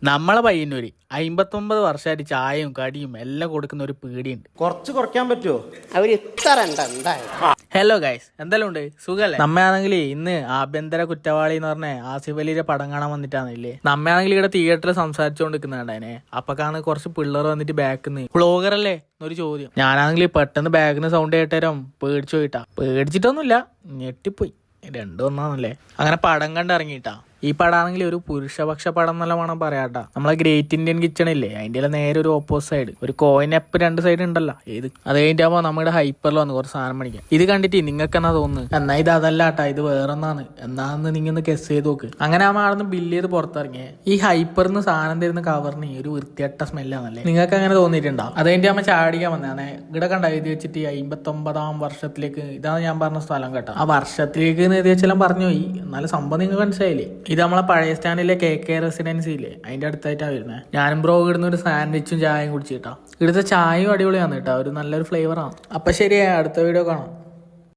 നമ്മളെ പയ്യന്നൂര് 59 വർഷമായിട്ട് ചായയും കടിയും എല്ലാം കൊടുക്കുന്ന ഒരു പീടിയുണ്ട്. കുറച്ച് കുറയ്ക്കാൻ പറ്റുമോ? അവര് ഇത്ര ഹലോ ഗൈസ്, എന്തെല്ലാം ഉണ്ട്? സുഖല്ലേ? നമ്മയാണെങ്കിൽ ഇന്ന് ആഭ്യന്തര കുറ്റവാളി എന്ന് പറഞ്ഞ ആസിഫ് അലിയുടെ പടം കാണാൻ വന്നിട്ടാന്നില്ലേ. നമ്മയാണെങ്കിൽ ഇവിടെ തിയേറ്ററിൽ സംസാരിച്ചുകൊണ്ടിരിക്കുന്നുണ്ടായിനെ. അപ്പൊക്കാണ് കുറച്ച് പിള്ളേർ വന്നിട്ട് ബാക്കിന്ന് വ്ളോഗർ അല്ലേ എന്നൊരു ചോദ്യം. ഞാനാണെങ്കിൽ പെട്ടെന്ന് ബാഗിന് സൗണ്ട് കേട്ടേരം പേടിച്ചു പോയിട്ടാ. പേടിച്ചിട്ടൊന്നുമില്ല, ഞെട്ടിപ്പോയി. രണ്ടും ഒന്നാന്നല്ലേ. അങ്ങനെ പടം കണ്ടിറങ്ങിയിട്ടാ. ഈ പടാണെങ്കിൽ ഒരു പുരുഷപക്ഷ പടം എന്നല്ല വേണം പറയാട്ടാ. നമ്മളെ ഗ്രേറ്റ് ഇന്ത്യൻ കിച്ചൺ ഇല്ലേ, അതിന്റെ നേരെ ഒരു ഓപ്പോസിറ്റ് സൈഡ് ഒരു കോയിൻ എപ്പ് 2 സൈഡ് ഉണ്ടല്ലോ. ഏത് അത് കഴിഞ്ഞാകുമ്പോ നമ്മുടെ ഹൈപ്പറിൽ വന്ന് കുറച്ച് സാധനം മേടിക്കാം. ഇത് കണ്ടിട്ട് നിങ്ങൾക്ക് എന്നാ തോന്നുന്നു? എന്നാ ഇത് അതല്ലാട്ടാ, ഇത് വേറൊന്നാണ്. എന്നാന്ന് നിങ്ങൾ ഗസ് ചെയ്ത് നോക്ക്. അങ്ങനെ ആവുമ്പോൾ അവിടെ നിന്ന് ബില്ല് ചെയ്ത് പുറത്തിറങ്ങിയേ. ഈ ഹൈപ്പറിന്ന് സാധനം തരുന്ന കവറിന് ഒരു വൃത്തിയട്ട സ്മെല്ലാണല്ലേ. നിങ്ങൾക്ക് അങ്ങനെ തോന്നിയിട്ടുണ്ടോ? അത് കഴിഞ്ഞാകുമ്പോ ചാടിക്കാൻ വന്നേ. ഇവിടെ കണ്ട എഴുതി വെച്ചിട്ട് 59-ാം വർഷത്തിലേക്ക്. ഇതാണ് ഞാൻ പറഞ്ഞ സ്ഥലം കേട്ടോ. ആ വർഷത്തിലേക്ക് എഴുതി വെച്ചെല്ലാം പറഞ്ഞു പോയി. എന്നാലും സംഭവം നിങ്ങൾ മനസ്സിലായില്ലേ? ഇത് നമ്മളെ പഴയ സ്റ്റാൻഡിലെ KK റെസിഡൻസി ഇല്ലേ, അതിന്റെ അടുത്തായിട്ടാണ് വരുന്നത്. ഞാനും ബ്രോ ഇടുന്ന ഒരു സാൻഡ്വിച്ചും ചായയും കുടിച്ചിട്ടാ. ഇവിടുത്തെ ചായയും അടിപൊളിയാണ് കേട്ടോ, ഒരു നല്ലൊരു ഫ്ലേവറാണ്. അപ്പൊ ശരിയാ, അടുത്ത വീഡിയോ കാണാം.